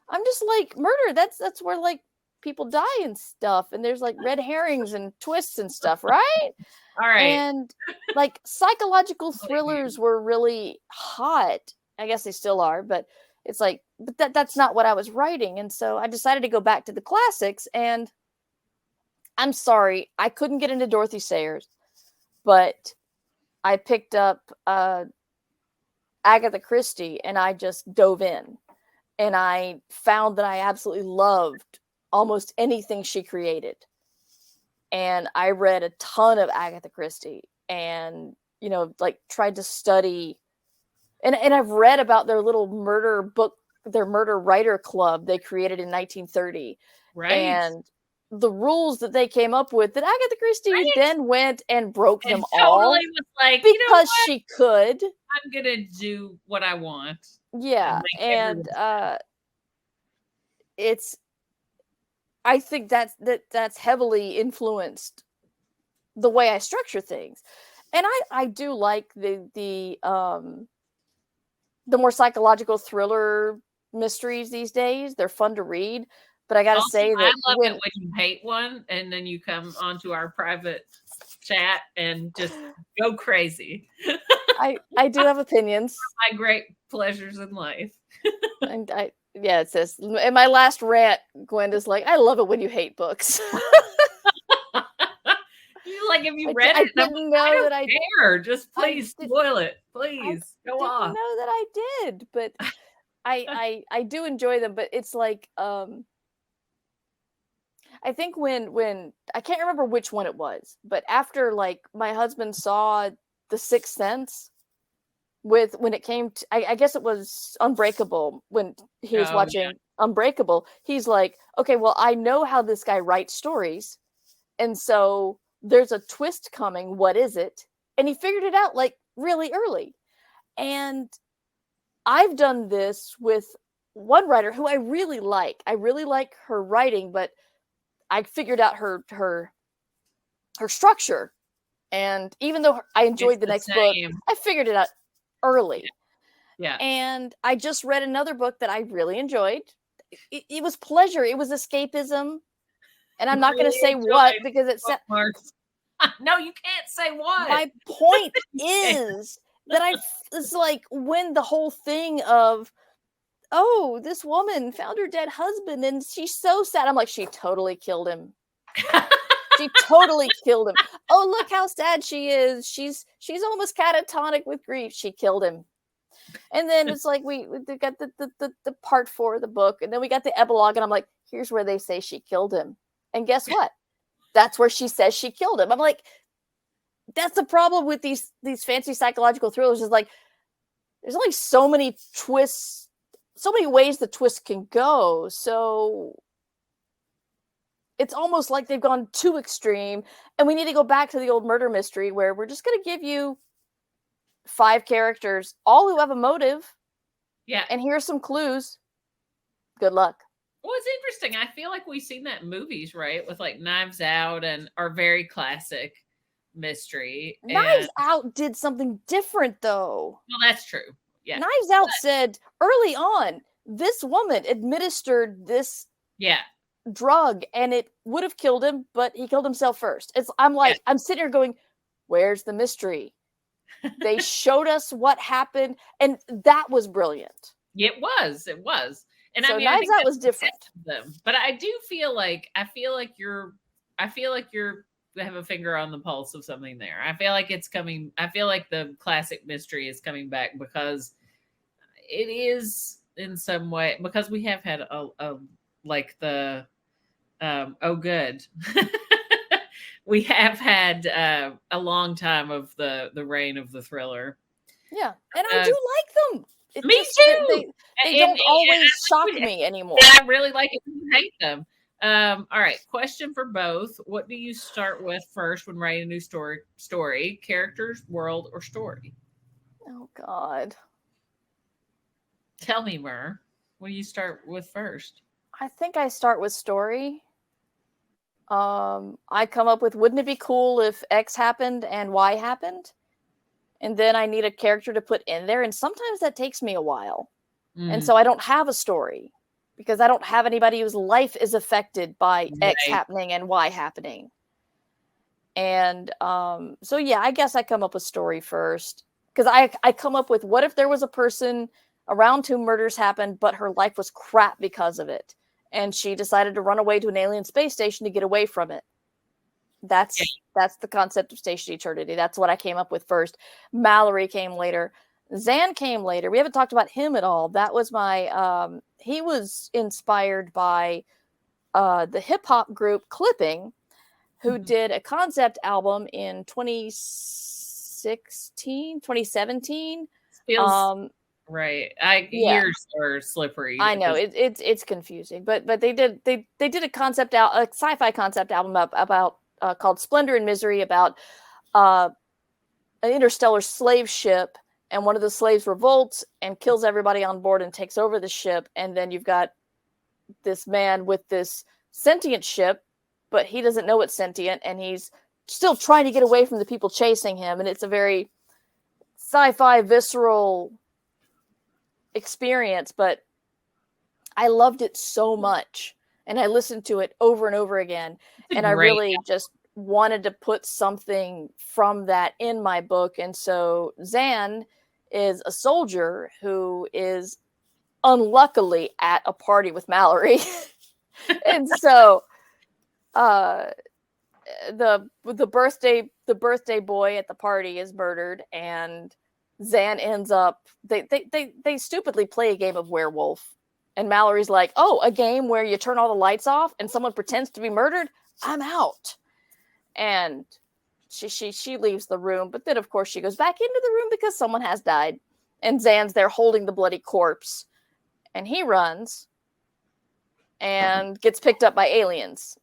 I'm just like, murder, that's where like people die and stuff, and there's like red herrings and twists and stuff, right? All right. And like psychological thrillers were really hot. I guess they still are, but it's like, but that's not what I was writing. And so I decided to go back to the classics, and I'm sorry, I couldn't get into Dorothy Sayers, but I picked up Agatha Christie, and I just dove in, and I found that I absolutely loved almost anything she created. And I read a ton of Agatha Christie, and like tried to study, and I've read about their little murder book, their murder writer club they created in 1930, right? And the rules that they came up with, that Agatha Christie then went and broke them totally all, was like, because she could. I'm gonna do what I want. Yeah, and I think that's heavily influenced the way I structure things. And I do like the more psychological thriller mysteries these days. They're fun to read, But I gotta Also, say I that love it when you hate one and then you come onto our private chat and just go crazy. I do have opinions. My great pleasures in life. And it says in my last rant, Gwenda's like, I love it when you hate books. You like, if you read I it, didn't know that I care. Just please spoil it. Please go didn't off. know that I did, but I do enjoy them. But it's like I think when I can't remember which one it was, but after like my husband saw The Sixth Sense when it came to, I guess it was Unbreakable, when he was watching Unbreakable, he's like, okay, well, I know how this guy writes stories, and so there's a twist coming. What is it? And he figured it out like really early. And I've done this with one writer who I really like. I really like her writing, but I figured out her structure. And even though I enjoyed the next book, I figured it out early. Yeah. And I just read another book that I really enjoyed. It was pleasure. It was escapism. And I'm not going to say what, because it's no, you can't say what. My point is that it's like when the whole thing of, oh, this woman found her dead husband and she's so sad. I'm like, she totally killed him. She totally killed him. Oh, look how sad she is. She's almost catatonic with grief. She killed him. And then it's like we got the part 4 of the book, and then we got the epilogue, and I'm like, here's where they say she killed him. And guess what? That's where she says she killed him. I'm like, that's the problem with these fancy psychological thrillers, is like there's only so many twists, so many ways the twist can go. So it's almost like they've gone too extreme, and we need to go back to the old murder mystery where we're just going to give you 5 characters, all who have a motive. Yeah. And here's some clues. Good luck. Well, it's interesting. I feel like we've seen that in movies, right? With like Knives Out and our very classic mystery. Knives Out did something different, though. Well, that's true. Yeah. Knives Out said early on, this woman administered this drug and it would have killed him, but he killed himself first. I'm sitting here going, where's the mystery? They showed us what happened, and that was brilliant. It was. And so I mean, Knives Out was different. But I do feel like you have a finger on the pulse of something there. I feel like it's coming. I feel like the classic mystery is coming back, because it is in some way, because we have had good. We have had a long time of the reign of the thriller. Yeah, and I do like them. Me too. They don't always shock me anymore. I really like it when you hate them. All right, question for both. What do you start with first when writing a new story? Characters, world, or story? Oh, God. Tell me, Mur. What do you start with first? I think I start with story. I come up with, wouldn't it be cool if X happened and Y happened? And then I need a character to put in there. And sometimes that takes me a while. And so I don't have a story, because I don't have anybody whose life is affected by X happening and Y happening. And so, yeah, I guess I come up with story first, because I come up with, what if there was a person around whom murders happened, but her life was crap because of it, and she decided to run away to an alien space station to get away from it. That's the concept of Station Eternity. That's what I came up with first. Mallory came later. Zan came later. We haven't talked about him at all. That was my he was inspired by the hip hop group Clipping, who did a concept album in 2017. Feels right. Years are slippery. I know it's confusing, but they did a concept a sci-fi concept album about called Splendor and Misery, about an interstellar slave ship, and one of the slaves revolts and kills everybody on board and takes over the ship, and then you've got this man with this sentient ship, but he doesn't know it's sentient, and he's still trying to get away from the people chasing him, and it's a very sci-fi visceral experience, but I loved it so much. and I listened to it over and over again. And I really just wanted to put something from that in my book. And so Zan is a soldier who is unluckily at a party with Mallory. And so the birthday boy at the party is murdered, and Zan ends up they stupidly play a game of werewolf, and Mallory's like, oh, a game where you turn all the lights off and someone pretends to be murdered? I'm out. And she leaves the room, but then of course she goes back into the room because someone has died, and Zan's there holding the bloody corpse, and he runs and gets picked up by aliens.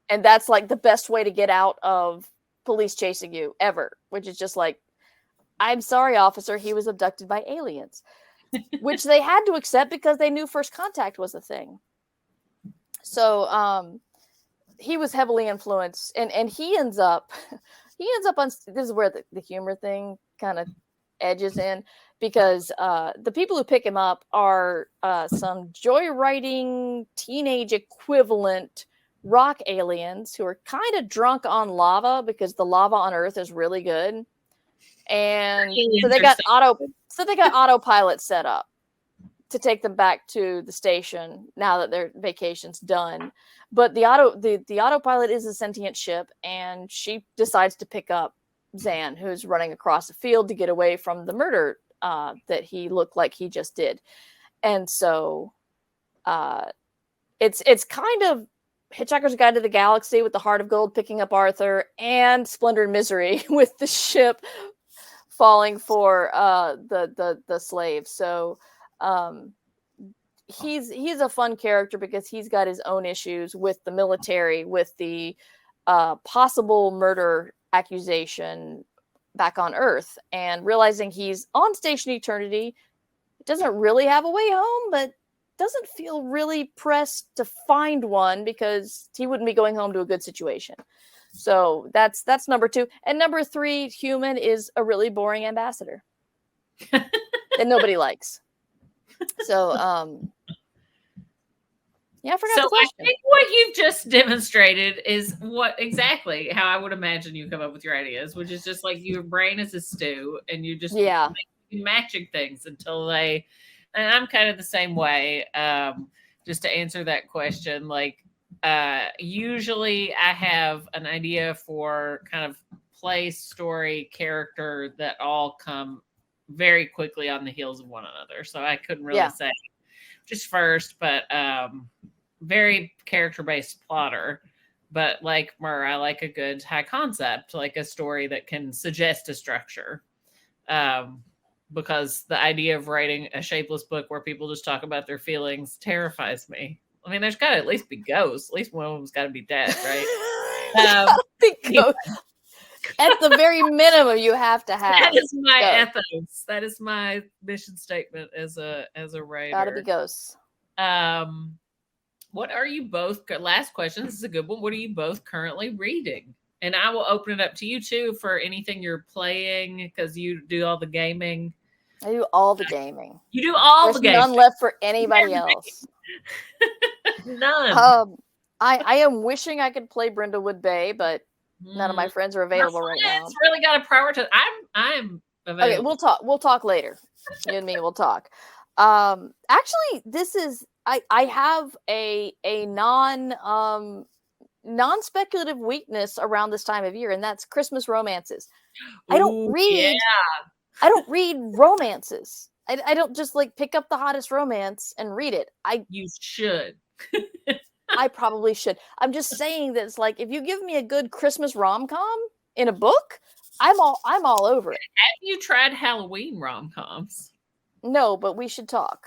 And that's like the best way to get out of police chasing you ever, which is just like, I'm sorry, officer, he was abducted by aliens, which they had to accept because they knew first contact was a thing. So he was heavily influenced, and he ends up on, this is where the humor thing kind of edges in, because the people who pick him up are some joyriding teenage equivalent rock aliens who are kind of drunk on lava because the lava on Earth is really good. And so they got autopilot set up to take them back to the station now that their vacation's done. But the autopilot is a sentient ship, and she decides to pick up Zan, who's running across the field to get away from the murder that he looked like he just did. And so it's kind of Hitchhiker's Guide to the Galaxy with the Heart of Gold picking up Arthur, and Splendor and Misery with the ship falling for the slaves. So he's a fun character because he's got his own issues with the military, with the possible murder accusation back on Earth, and realizing he's on Station Eternity, doesn't really have a way home, but doesn't feel really pressed to find one because he wouldn't be going home to a good situation. So that's number 2. And number 3, Human is a really boring ambassador that nobody likes. So yeah, I forgot the question. I think what you've just demonstrated is what exactly how I would imagine you come up with your ideas, which is just like your brain is a stew, and you just matching things until they. And I'm kind of the same way. Just to answer that question, like usually I have an idea for kind of place, story, character that all come very quickly on the heels of one another. So I couldn't really say just first, but very character-based plotter. But like Mur, I like a good high concept, like a story that can suggest a structure. Because the idea of writing a shapeless book where people just talk about their feelings terrifies me. I mean, there's got to at least be ghosts. At least one of them's got to be dead, right? At the very minimum, you have to have. That is my ethos. That is my mission statement as a writer. Gotta be ghosts. What are you both? Last question. This is a good one. What are you both currently reading? And I will open it up to you too for anything you're playing, because you do all the gaming. I do all the gaming. You do all the gaming. None left for anybody else. None. I am wishing I could play Brindlewood Bay, but none of my friends are available right now. It's really got to prioritize. I'm available. Okay, we'll talk later. You and me will talk. Actually, this is I have a non-speculative weakness around this time of year, and that's Christmas romances. I don't read romances. I don't just like pick up the hottest romance and read it. You should. I probably should. I'm just saying that it's like, if you give me a good Christmas rom-com in a book, I'm all over it. Have you tried Halloween rom-coms? No, but we should talk.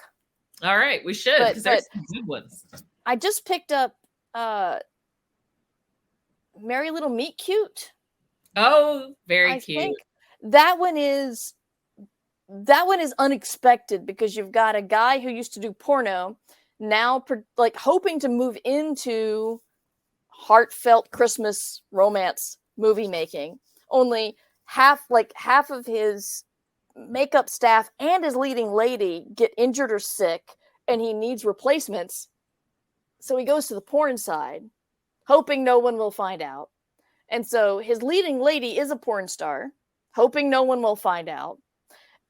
All right, we should, because there's some good ones. I just picked up Merry Little Meet Cute. Oh, very cute. That one is unexpected, because you've got a guy who used to do porno now like hoping to move into heartfelt Christmas romance movie making. Only half of his makeup staff and his leading lady get injured or sick, and he needs replacements. So he goes to the porn side, hoping no one will find out. And so his leading lady is a porn star, hoping no one will find out.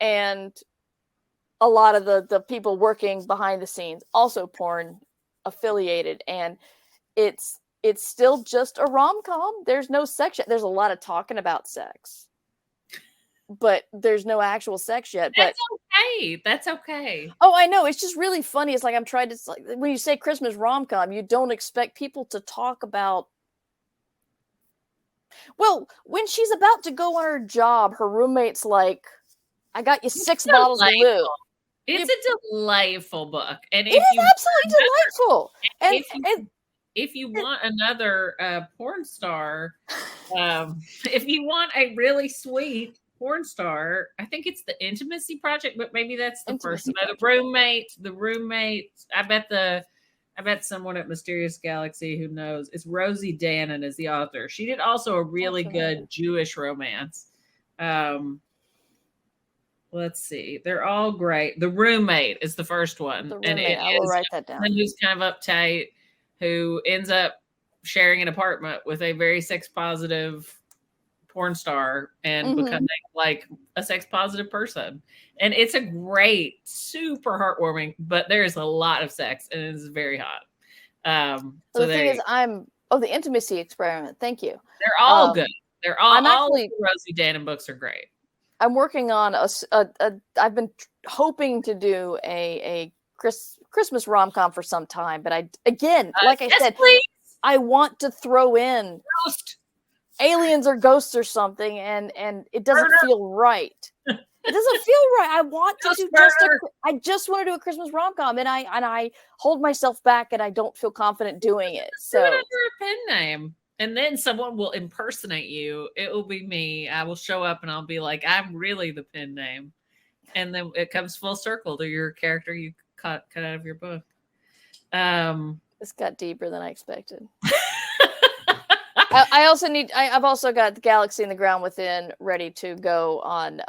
And a lot of the people working behind the scenes also porn affiliated. And it's still just a rom-com. There's no sex yet. There's a lot of talking about sex, but there's no actual sex yet. That's okay. That's okay. Oh, I know. It's just really funny. It's like I'm trying to, like, when you say Christmas rom-com, you don't expect people to talk about. Well, when she's about to go on her job, her roommate's like, I got you 6 bottles of lube. It's a delightful book. And it is absolutely delightful. And if you want another porn star, if you want a really sweet porn star, I think it's the Intimacy Project, but maybe that's the first one. The roommate. I bet someone at Mysterious Galaxy who knows. It's Rosie Dannon is the author. She did also a really good Jewish romance. Let's see. They're all great. The Roommate is the first one. And I will write that down. And who's kind of uptight, who ends up sharing an apartment with a very sex positive porn star and becoming like a sex positive person. And it's a great, super heartwarming, but there's a lot of sex and it's very hot. So the thing is, the Intimacy Experiment. Thank you. They're all good. They're all the Rosie Dannon books are great. I'm working on I've been hoping to do a Christmas rom-com for some time, but like I said, please. I want to throw in aliens or ghosts or something, and it doesn't feel right. It doesn't feel right. I want to do I just want to do a Christmas rom-com, and I hold myself back, and I don't feel confident doing it. So do it under a pen name. And then someone will impersonate you. It will be me. I will show up and I'll be like, I'm really the pen name. And then it comes full circle to your character you cut out of your book. This got deeper than I expected. I've also got the Galaxy and the Ground Within ready to go on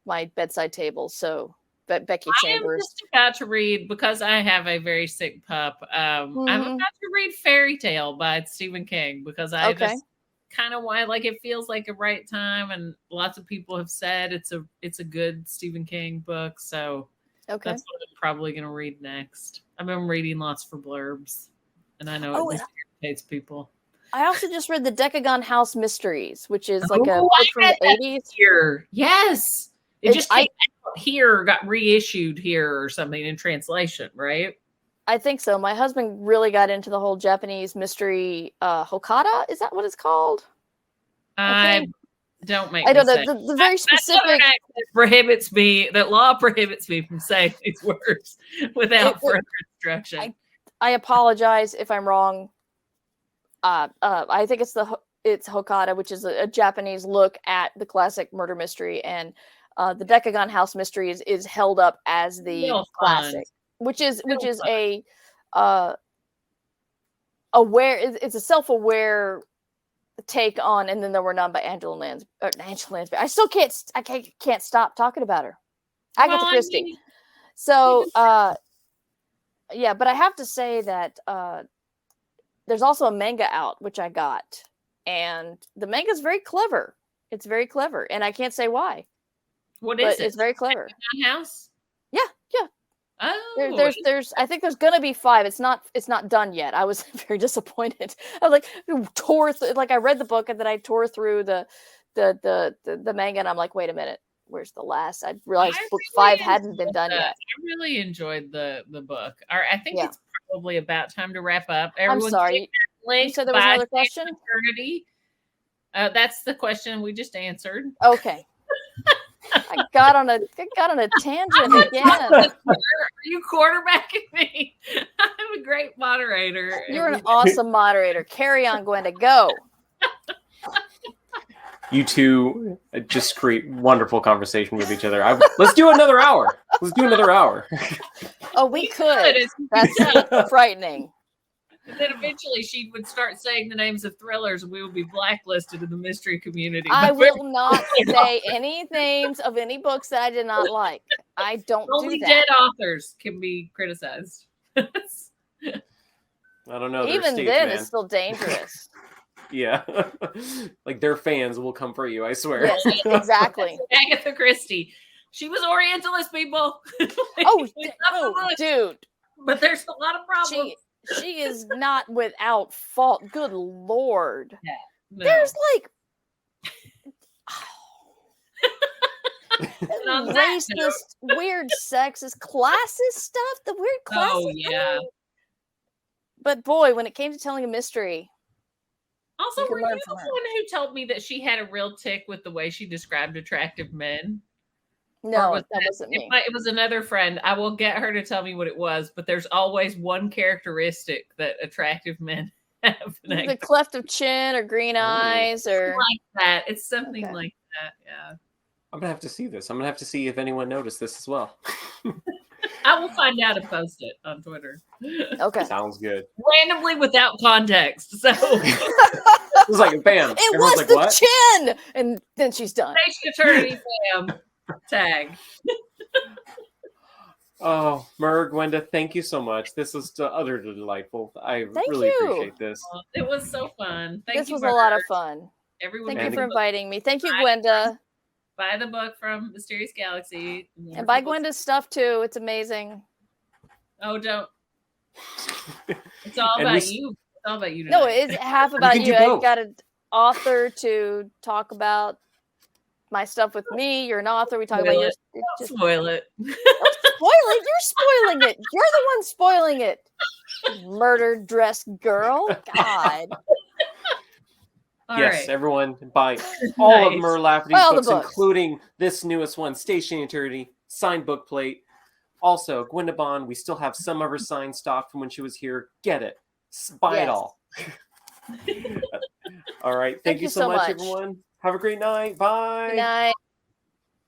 my bedside table. So Becky Chambers. I'm just about to read, because I have a very sick pup. I'm about to read Fairy Tale by Stephen King, because I just kind of like it feels like a right time, and lots of people have said it's a good Stephen King book. So that's what I'm probably going to read next. I've been reading lots for blurbs, and I know it irritates people. I also just read the Decagon House Mysteries, which is like a book from the 80s. Here. Yes. It just came out here, got reissued here or something in translation, right? I think so. My husband really got into the whole Japanese mystery Hokata. Is that what it's called? I don't know. The very specific that law prohibits me from saying these words without further instruction. I apologize if I'm wrong. I think it's Hokata, which is a Japanese look at the classic murder mystery, and the Decagon House Mysteries is held up as the classic, which is a it's a self-aware take on, and then there were none by Angela Lansbury. I still can't stop talking about her, Agatha Christie. So yeah, but I have to say that there's also a manga out, which I got, and the manga is very clever. It's very clever, and I can't say why. What is it? It's very clever. House? Yeah. Oh, there's I think there's gonna be 5. It's not done yet. I was very disappointed. I was like I read the book, and then I tore through the manga, and I'm like, wait a minute, where's the last? I realized book 5 hadn't been done yet. I really enjoyed the book. I think it's probably about time to wrap up. Everyone, I'm sorry. You said there was another question? That's the question we just answered. Okay. I got on a tangent again. Are you quarterbacking me? I'm a great moderator. You're an awesome moderator. Carry on, Gwenda. Go. You two just create wonderful conversation with each other. Let's do another hour. Oh, we could. That's frightening. And then eventually she would start saying the names of thrillers, and we would be blacklisted in the mystery community. I will not say any names of any books that I did not like. I don't Only do that. dead authors can be criticized. I don't know. They're Even stage then, man. it's still dangerous. Yeah. Like their fans will come for you, I swear. Yes, exactly. Agatha Christie. She was Orientalist, people. Oh, We love the book, dude. but there's a lot of problems. She is not without fault. Good Lord. Yeah, no. There's like And on that racist, weird, sexist, classist stuff. The weird classist. Oh yeah. But boy, when it came to telling a mystery, Also, You can were learn you the from one her. who told me that she had a real tick with the way she described attractive men? no, was that wasn't me. It was another friend. I will get her to tell me what it was, but there's always one characteristic that attractive men have. The cleft of chin or green eyes or like that. It's something Okay. like that. Yeah. I'm gonna have to see this. I'm gonna have to see if anyone noticed this as well. I will find out and post it on Twitter. okay. Sounds good. Randomly without context. So It was like bam. It Everyone's was like, the what? chin, and then she's done. station attorney fam tag. Oh, Mur, Gwenda, thank you so much. This was utterly delightful. I Thank really you. appreciate this. It was so fun. Thank This you. was a lot of Bird. fun. Everyone Thank you Mandy. for inviting me. Thank you, Bye. Gwenda. buy the book from Mysterious Galaxy. And buy Gwenda's stuff too. It's amazing. Oh, don't. It's all And about we- you. It's all about you. No, tonight. it's half about can do you. I both. got an author to talk about my stuff with me. You're an author. We talk about Spoil your. it. It's Don't just spoil it. spoil it. You're spoiling it. You're the one spoiling it. Murder dress girl. God. All yes, right. everyone buy all of Nice. Mur Lafferty's All the books, books. including this newest one, Station Eternity, signed book plate. Also, Gwenda Bond, we still have some of her signed stock from when she was here. Get it. Buy Yes. it all. All right. Thank you so much, everyone. Have a great night. Bye. Good night.